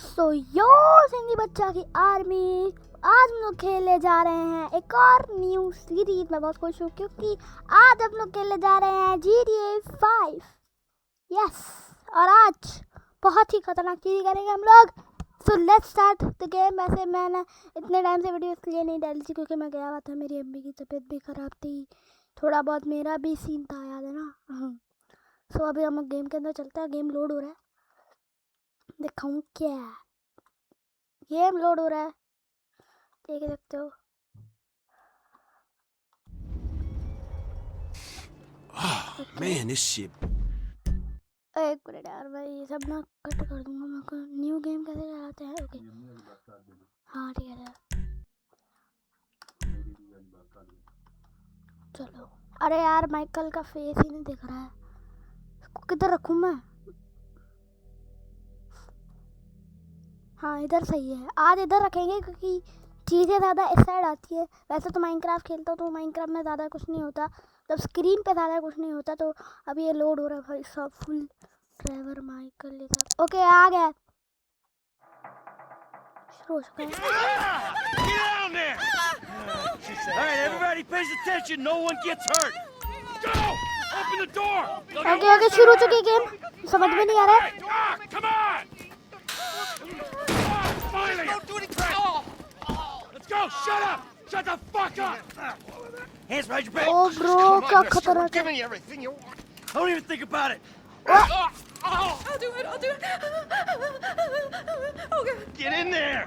सो यो सिंधी बच्चा की आर्मी, आज हम लोग खेलने जा रहे हैं एक और न्यू सीरीज। मैं बहुत खुश हूँ क्योंकि आज हम लोग खेलने जा रहे हैं GTA 5। यस, और आज बहुत ही खतरनाक चीज़ करेंगे हम लोग। So let's start the game. वैसे मैंने इतने टाइम से वीडियो इसलिए नहीं डाली थी क्योंकि मैं गया हुआ था, मेरी अम्मी की तबीयत भी ख़राब थी, थोड़ा बहुत मेरा भी सीन था, याद है ना। सो अभी हम गेम के अंदर चलते हैं। गेम लोड हो रहा है, दिखाऊँ क्या? गेम लोड हो रहा है, देख सकते हो। Man, this shit. एक मिनट यार, मैं ये सब ना कट कर दूंगा। मेरे को न्यू गेम कैसे चलाते हैं? ओके हाँ ठीक है, चलो। अरे यार माइकल का फेस ही नहीं दिख रहा है, इसको किधर रखूँ मैं? हाँ इधर सही है, आज इधर रखेंगे क्योंकि चीज़ें ज़्यादा इस साइड आती है। वैसे तो माइनक्राफ्ट खेलता हूँ तो माइनक्राफ्ट में ज़्यादा कुछ नहीं होता, जब स्क्रीन पे ज़्यादा कुछ नहीं होता। तो अभी ये लोड हो रहा है भाई सब फुल। ड्राइवर माइकल ये सब ओके आ गया, शुरू हो चुका है। Get down there! All right, everybody pays attention. No one gets hurt. Go! Open the door. Okay okay, शुरू हो चुकी है गेम, समझ में नहीं आ रहा है। Come on! Finally! Let's go! Shut up! Shut the fuck up! Hands behind your back. Oh bro क्या खतरनाक है। Giving you everything you want. Don't even think about it. I'll do it. Okay. Get in there.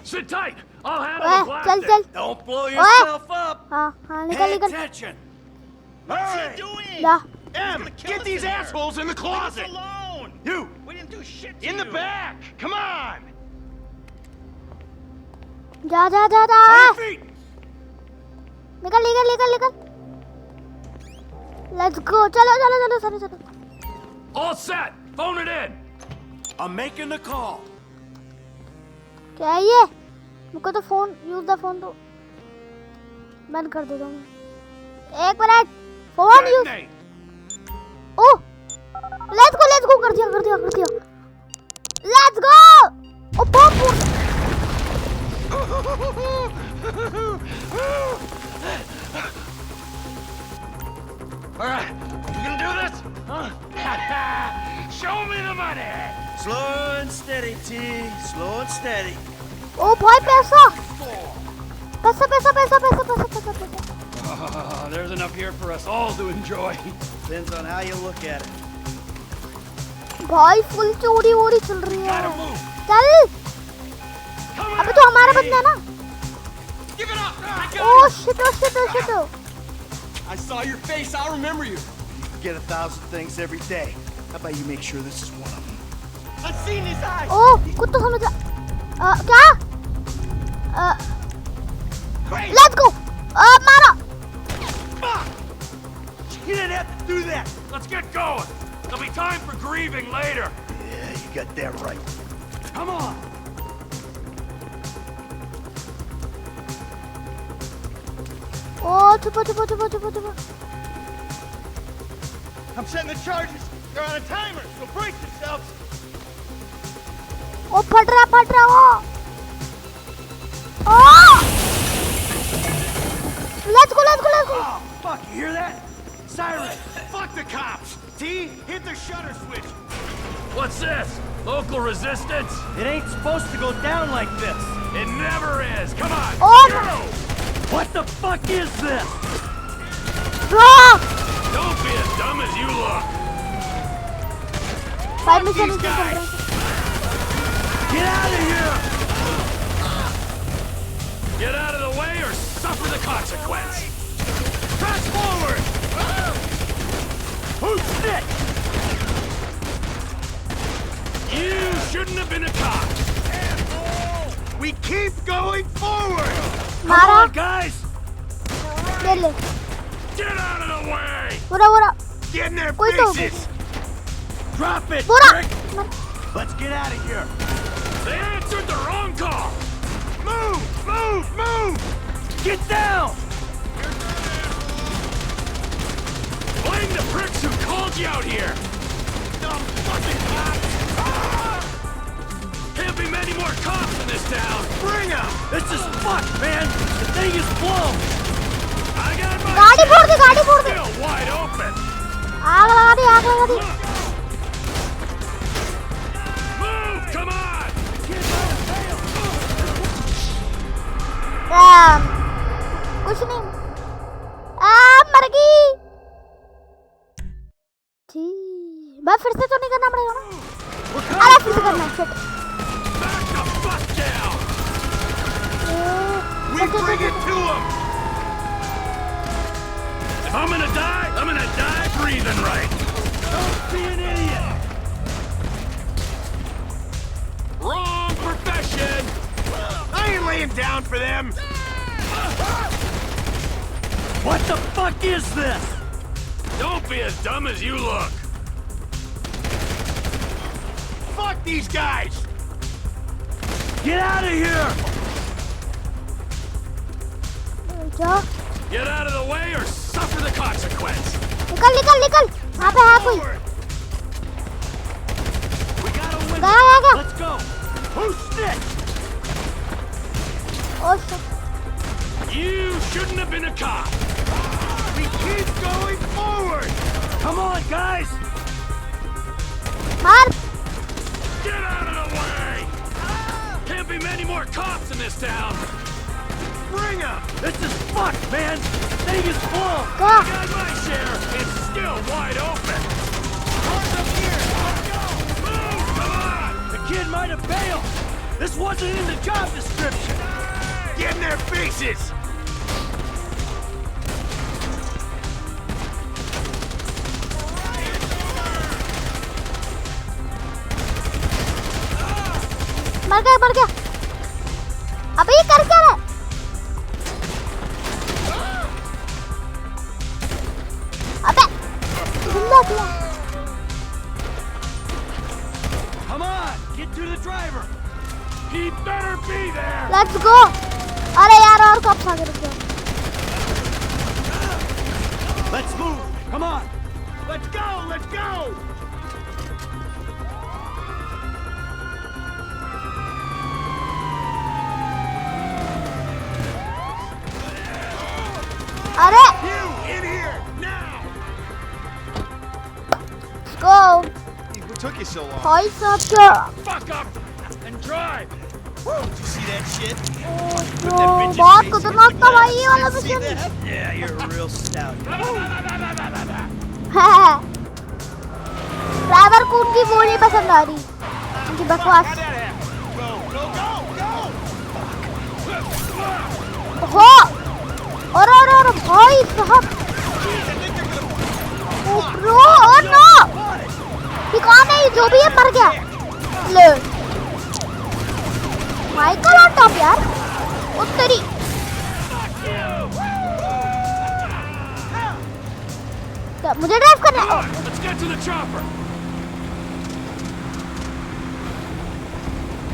Sit tight. I'll handle ओए the चल plastic. चल। Don't blow yourself up. हाँ हाँ निकल Pay निकल। attention. What's he doing? La Em, get these assholes in the closet. Alone. You, We didn't do shit to in the you. back. Come on. जा जा जा जा, On your feet. निकल निकल निकल निकल। लेट्स गो, चलो चलो चलो चलो चलो। All set. Phone it in. I'm making the call. क्या है ये? मुझको तो फोन यूज द फोन तो बंद कर देता हूँ। एक minute, phone use. Detonate. Oh let's go कर दिया। Let's go. Oh bomb. All right, you gonna do this? Huh? Show me the money. Slow and steady, T. Slow and steady. ओ भाई पैसा। There's enough here for us all to enjoy. Depends on how you look at it. भाई full चोरी वोरी चल रही है। Gotta move. चल, Come अबे तो हमारा बंदा ना। Give it up. I got oh it. Shit. I saw your face. I'll remember you. You forget 1,000 things every day. How about you make sure this is one of them? I've seen his eyes. ओ कुछ तो समझ क्या? Crazy. Let's go. मारो। Fuck! You didn't have to do that. Let's get going. There'll be time for grieving later. Yeah, you got that right. Come on. O छुपो। I'm setting the charges. They're on a timer, so brace yourselves. ओ फट रहा वो। Oh let's go. Oh, fuck, you hear that? Siren. Fuck the cops. T, hit the shutter switch. What's this? Local resistance? It ain't supposed to go down like this. It never is. Come on. Oh! Go! What the fuck is this? Bro Don't be as dumb as you look. भाई mission these चल रहा है। Get out of here! Get out of the way or suffer the consequence. Press forward! Who's sick? You shouldn't have been a cop. We keep going forward. Come मारा on, guys! ले Get out of the way! पूरा Get in their कोई तो faces. Drop it, पूरा prick! Let's get out of here. They answered the wrong call! Move. Get down! Blame the pricks who called you out here! Dumb fucking cops. Can't more cops in this town. Bring him! This is fucked, man. The thing is blown. I got my गाड़ी फोड़ दे, गाड़ी फोड़ दे। still wide open. आग लगा दी, आग लगा दी। Move, come on. कुछ नहीं। मर गई। ठीक। बस फिर से तो नहीं करना पड़ेगा ना? अरे फिर से करना है। shit। Back the fuck down. We bring it to him! If I'm gonna die breathing right. Don't be an idiot! Wrong profession. I ain't laying down for them! What the fuck is this? Don't be as dumb as you look. Fuck these guys! Get out of here. जा। Get out of the way or suffer the consequence. निकल निकल निकल। यहाँ पे है कोई। We gotta win. गया गया। Let's go. Who's snitched? Oh shit। You shouldn't have been a cop. We keep going forward! Come on, guys. मार। Get out of the way. Can't be many more cops in this town. Bring him! This is fucked, man. Thing is full. Go. I got my share. It's still wide open. Cars up here! Let's go! Move, come on. The kid might have bailed! This wasn't in the job description. Get in their faces! मर गया मर गया। अबे ये कर क्या रहा है? अबे जिंदा किया। Come on, get to the driver. He better be there. Let's go. अरे यार और कब भाग रहे हो? Let's move. Come on. Let's go! Let's go! अरे You in here! Now! let's go। What took you so long? भाई साहब क्या? Fuck up and drive. Did you see that shit? तो बहुत खतरनाक था भाई ये वाला See mission. that? Yeah, you're a real stout. Driver को उनकी वो नहीं पसंद आ रही, उनकी बकवास। Go! Go! Go! Go! हो और भाई साहब। ओ ब्रो, ओ नो, ये कौन है? ये जो भी है मर गया। ले माइकल ऑन टॉप यार। ओ तेरी। मुझे ड्राइव करना है। Let's get to the chopper.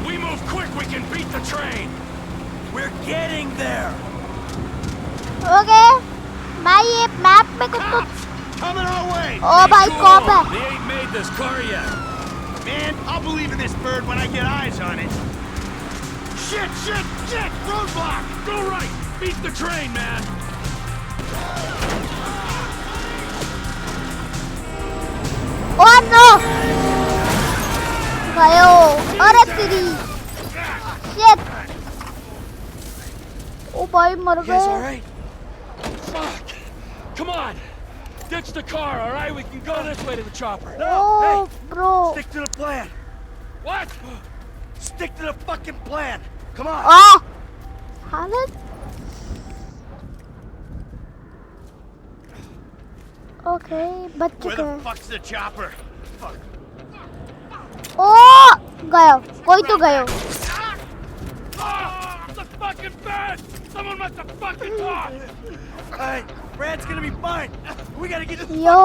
We move quick, we can beat the train. We're getting there. Okay मैं ये मैप में कुछ तो। Cops! Coming our way! ओ भाई कॉप है। They ain't made this car yet. Man, I'll believe in this bird when I get eyes on it. Shit! Shit! Shit! Roadblock! Go right. Beat the train, man. Oh no गयो। अरे तेरी shit. ओ भाई मर You guys all गए। right? Fuck. Come on. Ditch the car, all right? We can go this way to the chopper. Oh bro. Stick to the plan! What? Stick to the fucking plan! Come on! आ हालत। Okay बच Where चुके the हैं। fuck's the chopper? Fuck. ओ गयो, कोई तो गयो। Ah, the fucking bed! Someone must have fucking talked! Alright, Brad's gonna be fine. We gotta get this. यो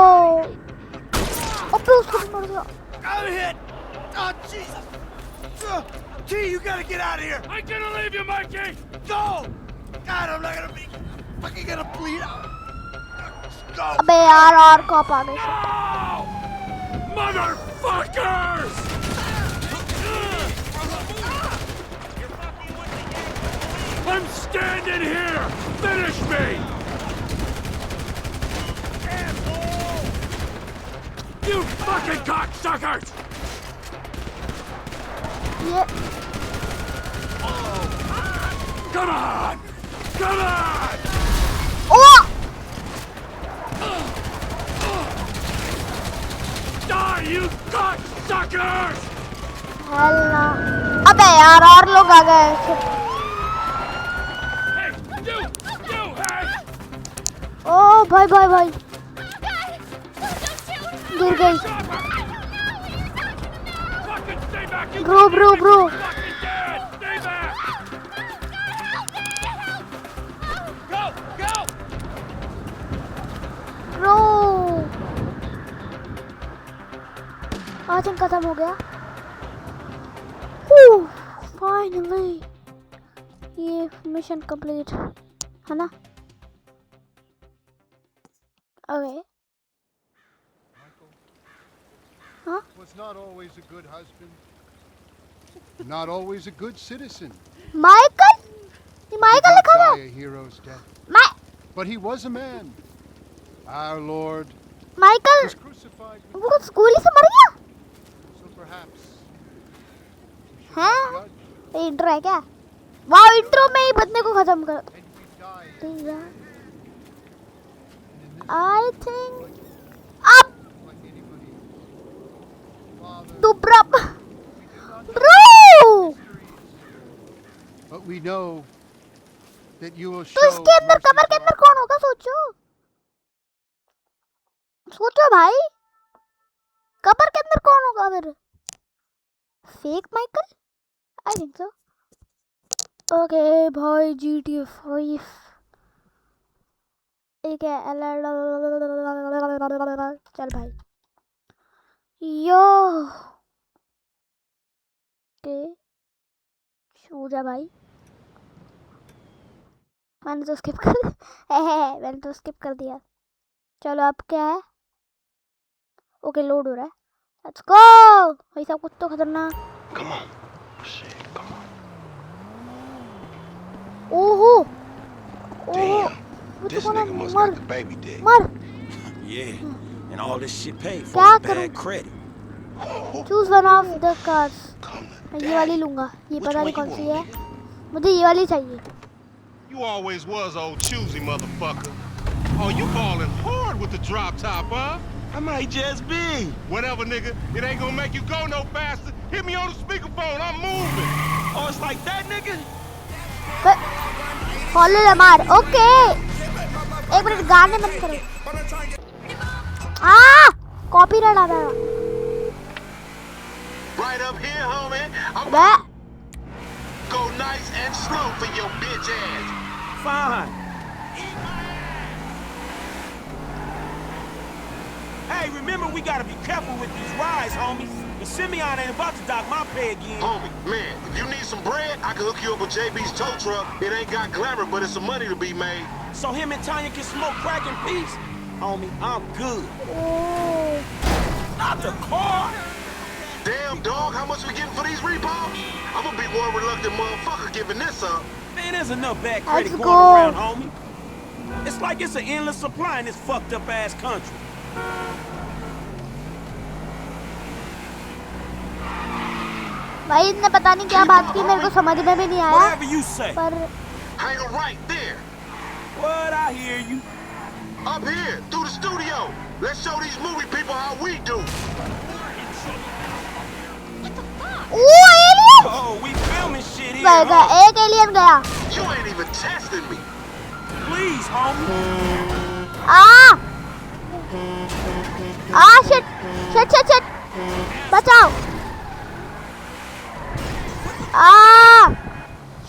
अबे उसको भी मर गया। I'm hit! Oh, Jesus! T, you gotta get out of here! I'm gonna leave you, Mikey! Go! God, I'm not gonna be fucking gonna bleed out. Go! अबे यार और corp आ गई। No! Motherfuckers! Finish me! Asshole! You fucking cocksuckers! ये Come on! Come on! O Die, you cocksuckers! हेल्ला अबे यार और लोग आ गए Hey, you! Hey! ओ भाई भाई भाई गिर गई Fucking stay back, you bro bro bro fucking dead! Stay back! Go! Go! Bro आज खत्म हो गया फाइनली ये मिशन कंप्लीट है ना ओके हाँ Was not always a good husband, not always a good citizen. Michael ये Did माइकल not लिखा हुआ die a hero's death, मैं but he was a man. Our Lord Michael was crucified with वो school ही से मर गया so perhaps we should हाँ not judge, ये इंट्रो है क्या वाह इंट्रो में ही बंदे को खत्म कर and we died. दिया And in this I think अब like anybody else. Father, तू bro we do not know bro mysteries, but we know that you will तो show इसके अंदर mercy कमर के to अंदर our कौन होगा सोचो सोचो भाई कमर के अंदर कौन होगा फिर fake Michael I think so okay भाई GTA 5 ठीक है चल भाई यो ओके छू जा भाई मैंने तो स्किप कर मैंने तो स्किप कर दिया चलो अब क्या है ओके लोड हो रहा है लेट्स गो भाई सब कुछ तो खतरनाक Come on. Shit, come on. ओहो ओहो Damn. वो तो This कोना nigga must मर got the baby dick. मर Yeah, and all this shit paid for क्या with करूं? bad credit. Choose one of the cars Come मैं to ये वाली daddy. लूंगा ये Which पता one नहीं you कौन सी want, है nigga? मुझे ये वाली चाहिए You always was old choosy, motherfucker. Oh, you balling hard with the drop top, huh? I might just be. Whatever, nigga. It ain't gonna make you go no faster. Hit me on the speakerphone. I'm moving. Oh, it's like that, nigga? Follow Lamar okay एक minute गाने मत करो copyright आ रहा है Right up here, homie. I'm bay go nice and slow for your bitch ass. Fine. Hey, remember we gotta be careful with these rides, homie. The Simeon ain't about to dock my pay again. Homie, man, if you need some bread, I can hook you up with JB's tow truck. It ain't got glamour, but it's some money to be made. So him and Tanya can smoke crack in peace? Homie, I'm good. Oh Not the car! Damn, dog, how much we getting for these repos? I'm gonna be one reluctant motherfucker giving this up. Man, there's enough bad credit Let's going go. around, homie. It's like it's an endless supply in this fucked up ass country. भाई इनने पता नहीं क्या बात की मेरे को समझ में भी नहीं आया Whatever you say. पर Hang her right there. What? I hear you. Up here, through the studio. Let's show these movie people how we do. Oh alien Oh, we filming shit here, गया huh? एक alien गया You ain't even testing me. Please, homie. Shit shit shit shit बचाओ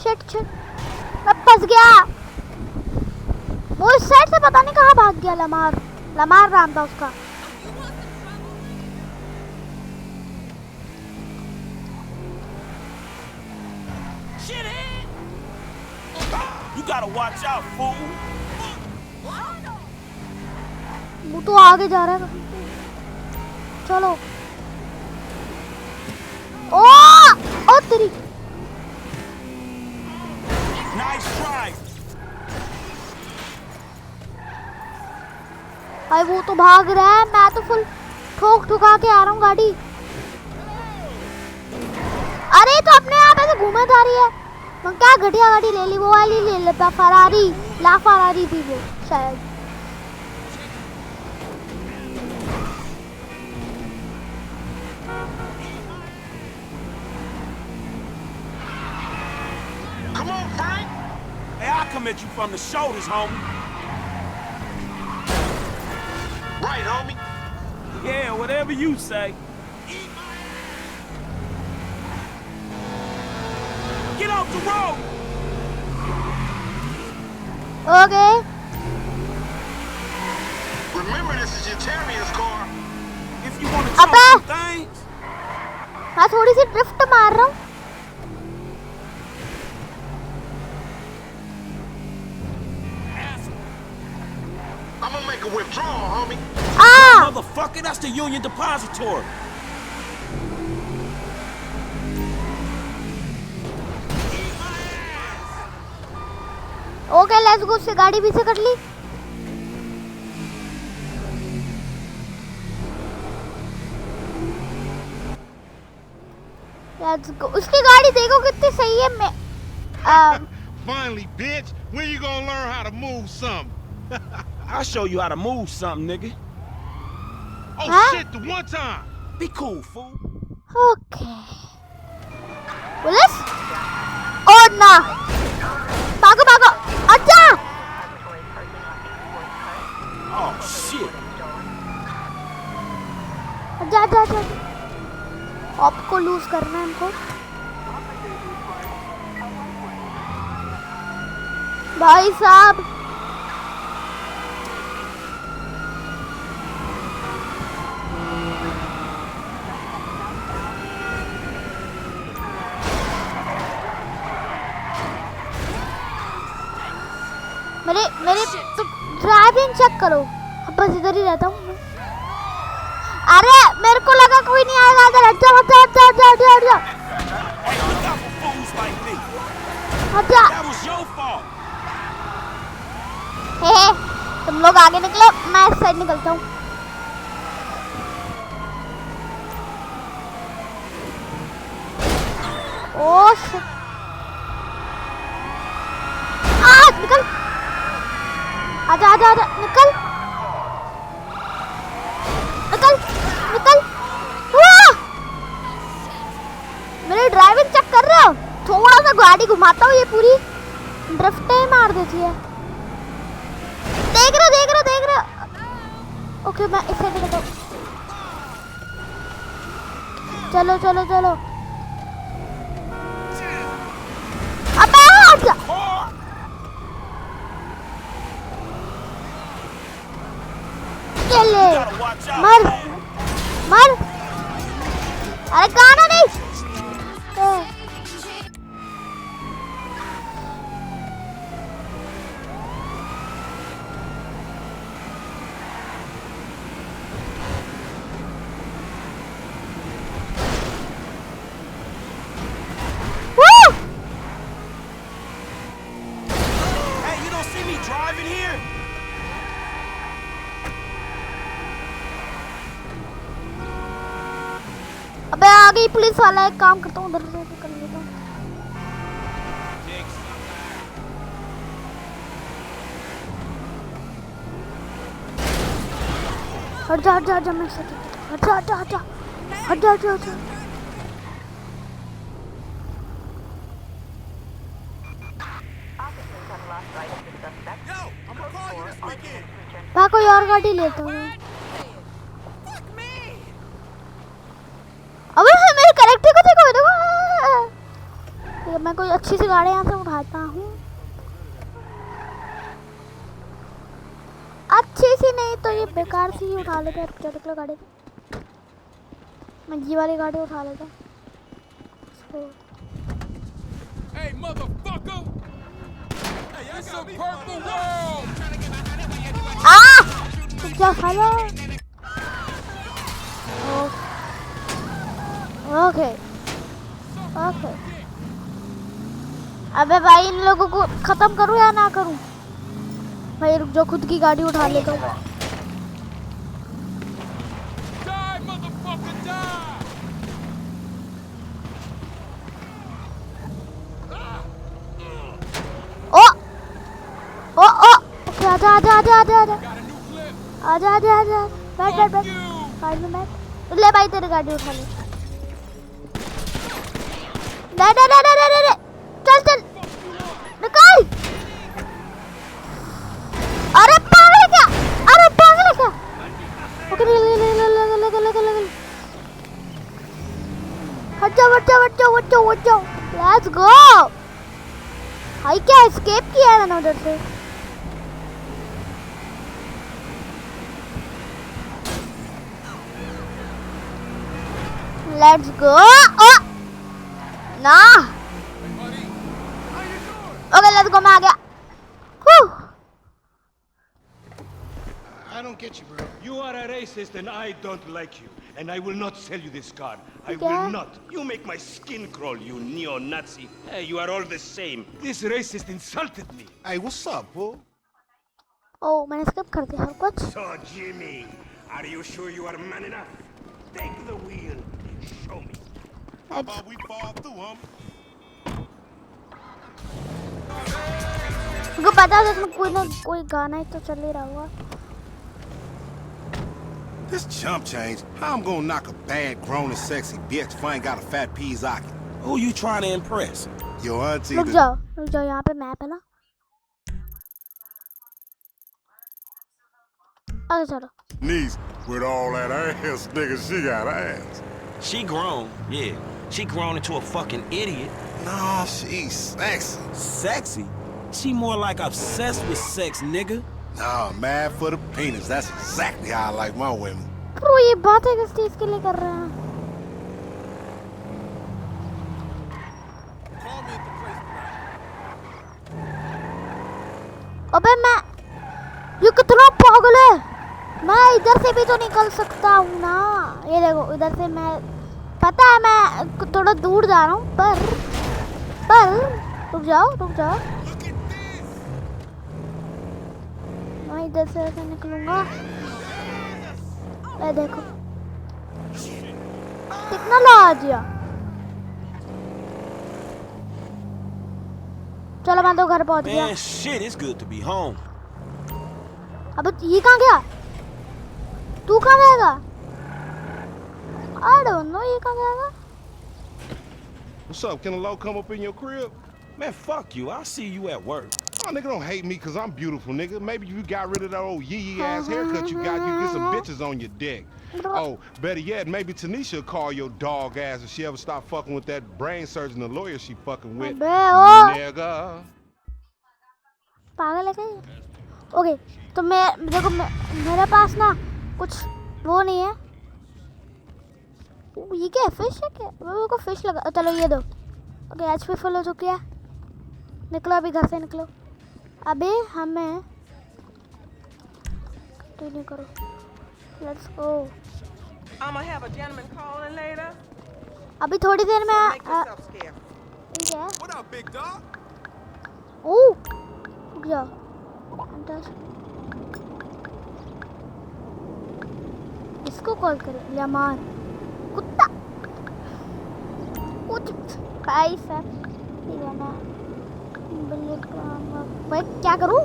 shit shit मैं फंस गया वो इस side से पता नहीं कहाँ भाग गया लमार लमार नाम था उसका You gotta watch out, fool. वो तो आगे जा रहा है चलो ओ तेरी Nice try. भाई वो तो भाग रहा है, मैं तो फुल ठोक ठुका के आ रहा हूँ गाड़ी। अरे तो अपने आप ऐसे घूमे जा रही है। मैं क्या घटिया गाड़ी ले ली, वो वाली ले लेता, फरारी। ला फरारी थी वो शायद। Come on, Frank! Hey, I'll come at you from the shoulders, homie. Right, homie. Yeah, whatever you say. Get off the road! Okay. Remember, this is your Terrier's car. If you want to jump Abba! some things, मैं थोड़ी सी drift मार रहा हूँ। I'm gonna make a withdrawal, homie. motherfucker, that's the Union Depository. Okay let's go. उससे गाड़ी भी से कर ली। Let's go. उसकी गाड़ी देखो कितनी सही है। मैं Finally, bitch. When you gonna learn how to move something? I'll show you how to move something, nigga. Oh Huh? shit! The one time. Be cool, fool. Okay police. और ना भागो भागो। अच्छा Oh, shit. जा जा जा। आपको loose करना है हमको। भाई साहब मेरे तो ड्राइविंग चेक करो। अब बस इधर ही रहता हूँ। अरे मेरे को लगा कोई नहीं आएगा इधर। हट जा हट जा हट जा हट जा हट जा। Hey, look out for fools like me. हट जा। That was your fault. हे तुम लोग आगे निकलो, मैं इस साइड निकलता हूँ। ओह निकल। आजा आजा आजा निकल निकल निकल। मेरी ड्राइविंग चेक कर रहे हो? थोड़ा सा गाड़ी घुमाता हूँ, ये पूरी ड्रिफ्ट ही मार देती है। देख रहे देख रहे देख रहे। ओके मैं इस साइड निकलता हूँ। चलो चलो चलो। अबे हट जा। ले Gotta watch out. मर man. मर। अरे गाना नहीं। Hey, you don't see me driving here? अबे आ गई पुलिस वाला। एक काम करता हूँ, उधर से कर लेता हूँ। हट जा हट जा हट जा। मैं हट जा हट जा हट जा हट जा हट जा हट जा। Yo, I'm gonna call you this weekend. मैं कोई और गाड़ी लेता हूँ। अबे मेरे कैरेक्टर को देखो देखो। मैं कोई अच्छी सी गाड़ी यहाँ से उठाता हूँ। अच्छी सी नहीं तो ये बेकार सी ही उठा लेते हैं। चलो गाड़ी मैं ये वाली गाड़ी उठा लेता हूँ। Hey, motherfucker! Hey, it's a purple world. क्या हेलो। Okay okay. अबे भाई इन लोगों को खत्म करूँ या ना करूँ? भाई रुक जाओ, खुद की गाड़ी उठा लेता हूँ। आजा आजा आजा आजा आजा आजा आजा आजा बैठ बैठ बैठ गाड़ी में बैठ ले भाई तेरी गाड़ी उठा ले दे दे दे दे दे चल चल निकाल अरे पागल है क्या ओके ले ले ले ले ले ले ले ले ले हट जाओ लेट्स गो भाई क्या एस्केप किया है मैंने उधर से लेट्स गो ना ओके लेट्स गो मैं आ गया I don't get you, bro. You are a racist and I don't like you. And I will not sell you this car. I Yeah. will not. You make my skin crawl, you neo-Nazi. Hey, you are all the same. This racist insulted me. Hey, what's up, fool? ओ मैंने skip कर दिया कुछ So, Jimmy, are you sure you are man enough? Take the wheel and show me. How about we fall through, homie? तुमको पता है इसमें कोई गाना ही तो चल ही रहा होगा This chump change. How I'm gonna knock a bad, grown and sexy bitch if I ain't got a fat Pizzaki? Who you trying to impress? Your auntie. रुक जाओ यहाँ पे मैप है ना आगे चलो Niece, with all that ass, nigga, she got ass. She grown, yeah. She grown into a fucking idiot. Nah, she's sexy. Sexy? She more like obsessed with sex, nigga. Nah, mad for the penis. That's exactly how I like my women. Bro ये बातें किस चीज के लिए कर रहे हैं अबे मैं ये कितना पागल है मैं इधर से भी तो निकल सकता हूँ ना ये देखो इधर से मैं पता है मैं थोड़ा दूर जा रहा हूँ पर रुक जाओ मैं इधर से ऐसे निकलूंगा ये देखो कितना लाज है चलो मैं तो घर पहुंच गया Man, shit, it's good to be home. अब ये कहाँ गया तू कहाँ जाएगा I don't know ये कहाँ जाएगा What's up? Can a low come up in your crib? Man, fuck you. I'll see you at work. Oh, nigga, don't hate me because I'm beautiful, nigga. Maybe you got rid of that old yee ass haircut you got. You get some bitches on your dick. Oh, better yet, maybe Tanisha will call your dog ass if she ever stop fucking with that brain surgeon, the lawyer she fucking with. अबे ओ Nigga. पागल है क्या ये? Okay तो मैं देखो मेरे पास ना कुछ वो नहीं है ये क्या है फिश है क्या मेरे को फिश लगा चलो ये दो ओके एचपी फुल हो चुकी है निकलो अभी घर से निकलो अभी हमें कंटिन्यू करो let's go I'ma have a gentleman calling later. अभी थोड़ी देर में Make yourself scarce. ठीक है What up, big dog? ओह रुक जाओ इसको कॉल करें यामान कुत्ता कुछ भाई सर ठीक है ना भाई क्या करूं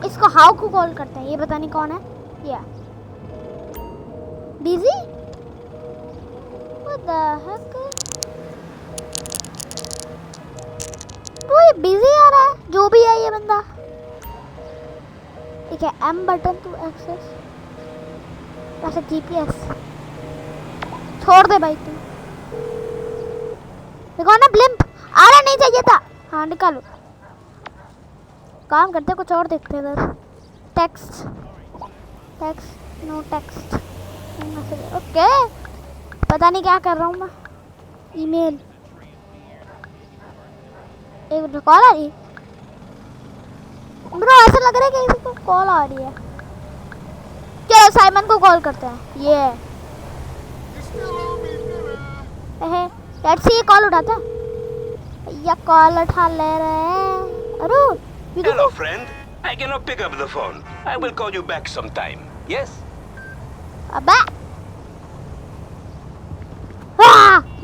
इसको हाउ को कॉल करते हैं ये पता नहीं कौन है या बिजी व्हाट द हेक वो ये बिजी आ रहा है जो भी है ये बंदा ठीक है एम बटन टू एक्सेस वैसे जीपीएस छोड़ दे भाई तू देखो ना ब्लिम्प आ रहा नहीं चाहिए था हाँ निकालो काम करते कुछ और देखते हैं इधर टेक्स्ट नो टेक्स्ट ओके पता नहीं क्या कर रहा हूँ मैं ईमेल एक कॉल आ रही ब्रो ऐसा लग रहा है कि किसी को कॉल आ रही है चलो साइमन को कॉल करते हैं ये लेट्स सी कॉल उठाते हैं भैया कॉल उठा ले रहे हैं अरे Hello, friend. I cannot pick up the phone. I will call you back sometime. Yes? अबे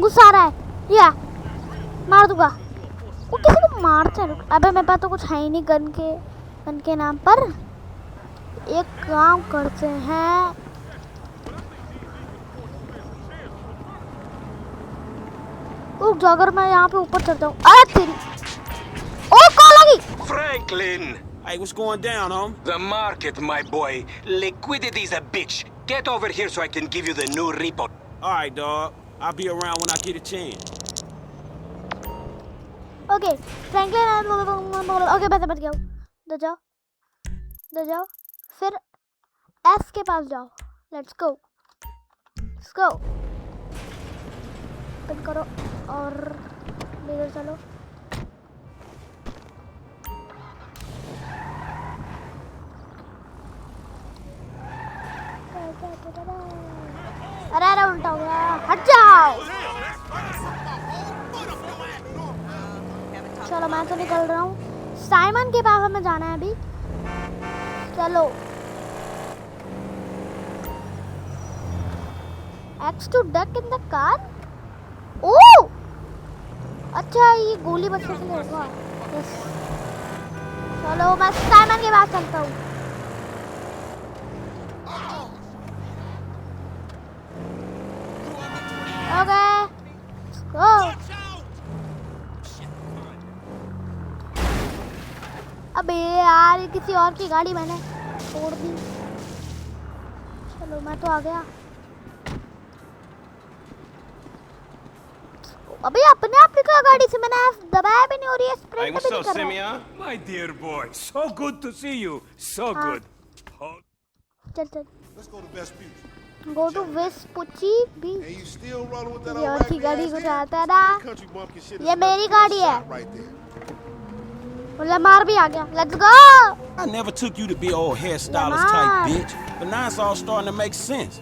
गुस्सा आ रहा है या मार दूंगा वो किसी को मारते हैं अबे मेरे पास तो कुछ है ही नहीं गन के उनके नाम पर एक काम करते हैं। रुक जा, अगर मैं यहाँ पे ऊपर चढ़ जाऊँ। अरे तेरी ओ कॉल लगी। Franklin! Hey, what's going down, home? The market, my boy. Liquidity's a bitch. Get over here so I can give you the new repo. All right, dog. I'll be around when I get a chance. Okay Franklin, okay बस बच गया। दो जाओ, दो जाओ, फिर S के पास जाओ। Let's go, let's go. Pin करो और इधर चलो। अरे अरे उल्टा हो गया, हट जाओ। चलो मैं तो निकल रहा हूँ। साइमन के पास हमें जाना है अभी। चलो एक्स टू डक इन द कार। ओ अच्छा, ये गोली बचने के लिए होगा। यस, चलो मैं साइमन के पास चलता हूँ। Okay go. अबे यार, किसी और की गाड़ी मैंने छोड़ दी। चलो मैं तो आ गया। अबे अपने आप निकला गाड़ी से, मैंने दबाया भी नहीं हो रही है। स्प्रिंट भी नहीं कर रहा है। My dear boy, so good to see you. So good. चल चल, Let's go to Vespucci. Go to Vespucci beach. And you still rolling with that ये old और की wagon गाड़ी ass को head? जाता है ना। Country bumpkin shit ये is मेरी nothing but गाड़ी a है। shot right there. बोला मार भी आ गया। Let's go. I never took you to be old hairstylist Lamar. type bitch, but now it's all starting to make sense.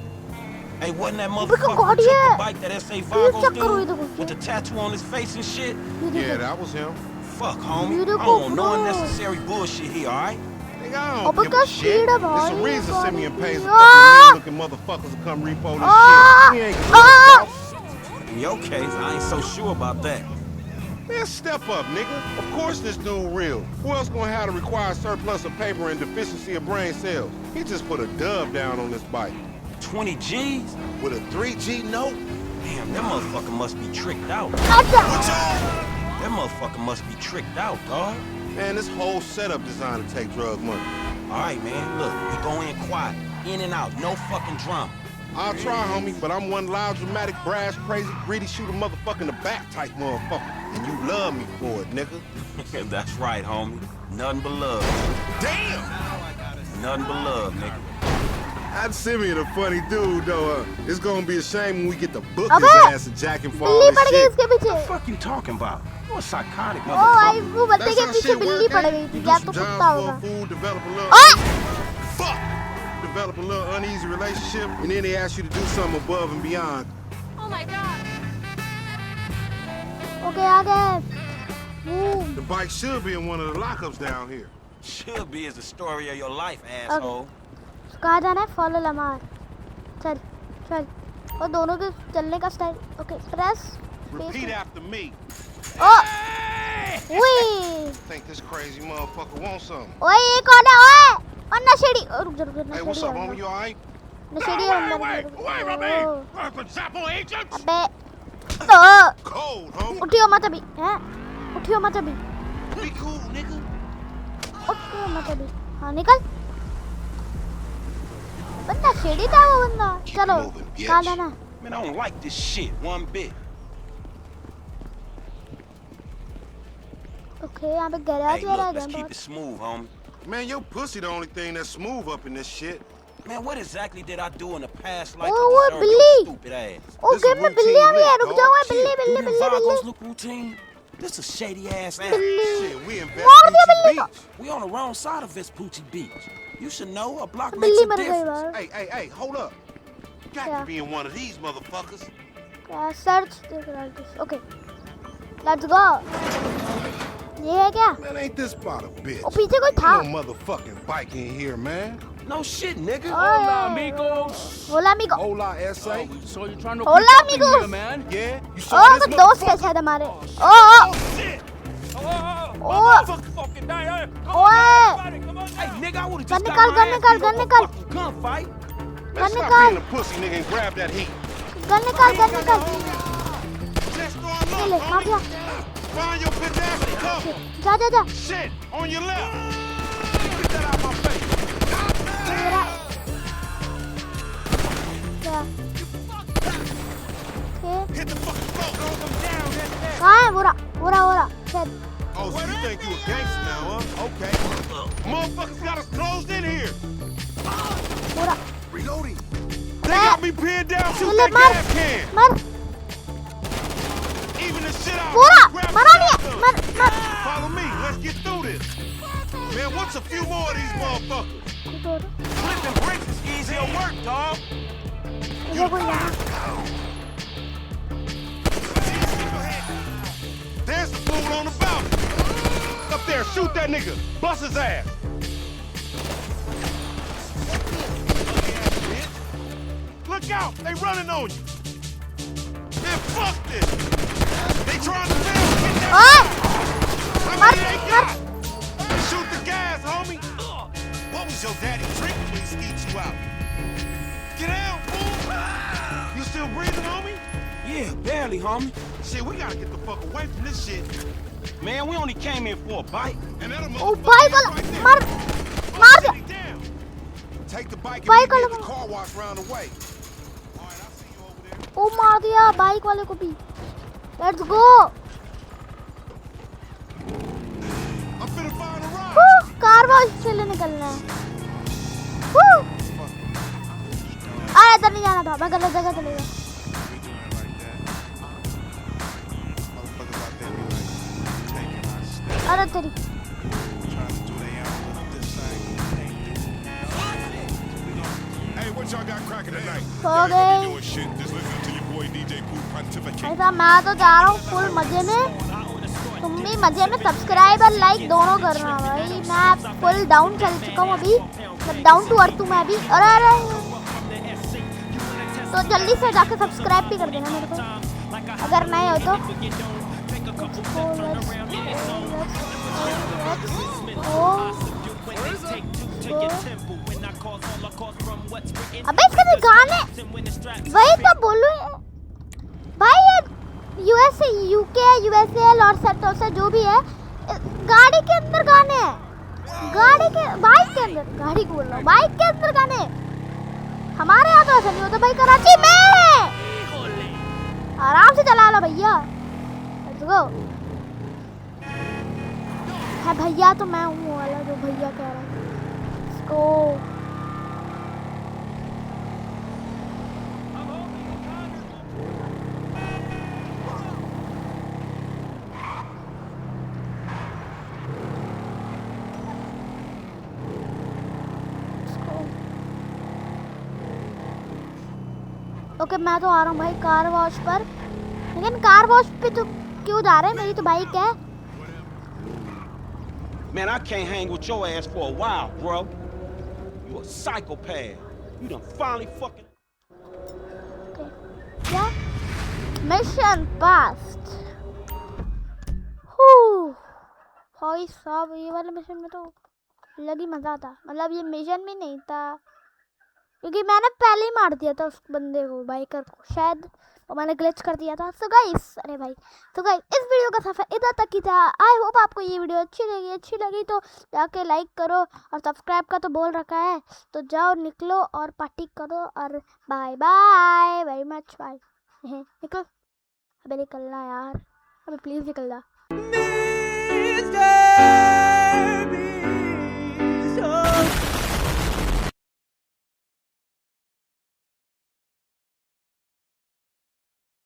Hey, wasn't that Because motherfucker God, who took yeah. the bike that S.A. Vagos check karo ye dude dekho. with the tattoo on his face and shit? Yeah, that was him. Fuck, homie. You I देखो, don't want no bro. unnecessary bullshit here, all right? Nigga, I Oh, don't give a because shit. Peter, There's boy, a reason boy. Simeon pays a Ah! couple of mean-looking motherfuckers to come repo this Ah! shit. We ain't gonna Ah! let it In your case, I ain't so sure about that. out. Man, step up, nigga. Of course this dude real. Who else gonna have to require surplus of paper and deficiency of brain cells? He just put a dub down on this bike. 20 G's? With a 3G note? Damn, that motherfucker must be tricked out. अच्छा। That motherfucker must be tricked out, dog. Man, this whole setup designed to take drug money. All right, man. Look, we go in quiet, in and out, no fucking drama. I'll try, homie, but I'm one loud, dramatic, brash, crazy, greedy, shoot a motherfucker in the back type motherfucker. And you love me for it, nigga. That's right, homie. Nothing but love. Damn! Nothing but love, nigga. That Simeon a funny dude, though. It's gonna be a shame when we get to book Abbe! his ass and jack him for all बिल्ली this पड़ गई shit. इसके पीछे। What the fuck you talking about? You a psychotic ओ भाई, motherfucker. वो बंदे That's के how पीछे shit बिल्ली work, पड़ eh? गई थी। You या do तो some कुत्ता jobs for होगा। a fool, develop a little... Ah! Fuck! Develop a little uneasy relationship, and then they ask you to do something above and beyond. Oh my God. Okay आ गए। Boom. The bike should be in one of the lockups down here. Should be is the story of your life, asshole. कहाँ जाना है? Follow Lamar. चल चल। और दोनों के चलने का style. Okay press. Repeat after me. ओ वी। Think this crazy motherfucker wants something. ओए ये कौन है? ओए और नशेड़ी। ओ रुक जा रुक जा। Hey, what's up, homie? You all right? नशेड़ी है अंदर। Unstoppable agents! अबे तो Cold, homie. उठियो मत अभी। हैं? उठियो मत अभी। Be cool, nigga. उठियो मत अभी। हाँ निकल। बंदा शेडी था वो बंदा। चलो moving, bitch. कहाँ जाना है? Man, I don't like this shit one bit. Okay यहाँ पे गैराज Hey, वगैरह look, let's है keep बहुत। it smooth, homie. Man, your pussy the only thing that's smooth up in this shit. Man, what exactly did I do in the past life Oh, to what, deserve Billy? your stupid ass? Oh This game is में routine बिल्लियाँ भी है। lit, रुक dog. जाओ। Shit, बिल्ली do बिल्ली them बिल्ली Vagos बिल्ली look routine? This a shady ass ass. बिल्ली। Shit, we in मार दिया Vespucci बिल्ली को। Beach. We on the wrong side of Vespucci Beach. You should know a block makes बिल्ली a मर गई difference. Bar. Hey, hold up. Got Yeah. to be in one of these motherfuckers. क्या search देख रहा है? Okay let's go. ये है क्या? Man, ain't this about a bitch? ओ पीछे कोई था। Ain't no motherfucking bike in here, man. No shit, nigga. Hola amigos. Hola amigo. Hola, S.A. So you're trying to Hola amigos. man? Yeah? You O saw this कुछ दोस्त है शायद हमारे। ओ shit! Oh, Fucking die. Come Oi. on, everybody. Come on Hey, now. nigga, I would've Gun just निकाल, got gun my ass निकाल, beat gun over a निकाल। fucking gunfight. Man, stop निकाल। being a pussy, nigga, and grab that heat. Gun निकाल, gun निकाल। Just throw him ले ले, up, मार दिया। homie. Find your bitch ass and cover. जा जा जा। Shit, on your left. Get that out my face. मेरा क्या? Hit the fucking floor. कहाँ है बुरा? बुरा शायद। Oh, so you think you a gangster now, huh? Okay. Motherfuckers got us closed in here. बुरा। Reloading. They got me pinned down. Shoot ले that मार, gas can. मार। Even the shit out. बुरा, Grab the मरा नहीं है, shotgun. मर मर। Follow me. Let's get through this. Man, what's a few more of these motherfuckers? Flipping bricks is easier work, dog. इधर कोई नहीं। There's the fool on the balcony. Up there, shoot that nigga. Bust his ass. Look out, they running on you. Man, fuck this. They trying to fail. Get that. ओए, How मर many they मर। got? Shoot the gas, homie. What was your daddy drinking when he skeet you out? Get out, fool. You still breathing, homie? Yeah, barely, homie. Shit, we gotta get the fuck away from this shit. Man, we only came in for a bite. And that'll ओ भाई वाला मर मार दिया। Take the bike and Bike meet me at वाला- the car wash round the way. All right, I'll see you over there. ओ मार दिया bike वाले को भी। Let's go. I'm finna find a ride. Car wash से ले निकलना है। अरे इधर नहीं जाना था, मैं गलत जगह चले गया। अरे तेरी Hey, what y'all got cracking tonight? हो गई। Doing shit. Just listen to your boy DJ Pooh pontificate. ऐसा मैं तो जा रहा हूँ फुल मजे में। तुम भी मजे में सब्सक्राइब और लाइक दोनों करना भाई। मैं फुल डाउन चल चुका हूँ अभी, मतलब डाउन टू अर्थ हूँ मैं अभी। अरे तो जल्दी से जाके सब्सक्राइब भी कर देना मेरे को अगर नए हो तो। अबे इसके भी गाने वही तो बोलूं भाई, ये USA UK USA Los Santos जो भी है, गाड़ी के अंदर गाने हैं। गाड़ी के बाइक के अंदर, गाड़ी को बोल रहा हूँ, बाइक के अंदर गाने। हमारे यहाँ तो ऐसा नहीं होता भाई, कराची में आराम से चला लो भैया। Let's go. है भैया तो मैं हूँ वाला जो भैया कह रहा है। Let's go. ओके मैं तो आ रहा हूँ भाई कार वॉश पर, लेकिन कार वॉश पे तो क्यों जा रहे हैं, मेरी तो बाइक है। Man, I can't hang with your ass for a while, bro. You a psychopath. You done finally fucking... Okay. क्या? Mission past. भाई साहब ये वाले मिशन में तो अलग ही मजा था, मतलब ये मिशन भी नहीं था क्योंकि मैंने पहले ही मार दिया था उस बंदे को, बाइकर को शायद, और मैंने ग्लिच कर दिया था। सो गाइस, अरे भाई तो गाइस इस वीडियो का सफर इधर तक ही था। आई होप आपको ये वीडियो अच्छी लगी तो जाके लाइक करो और सब्सक्राइब का तो बोल रखा है, तो जाओ निकलो और पार्टी करो और bye bye very much bye. निकल, अबे निकलना यार, अबे प्लीज़ निकल जा।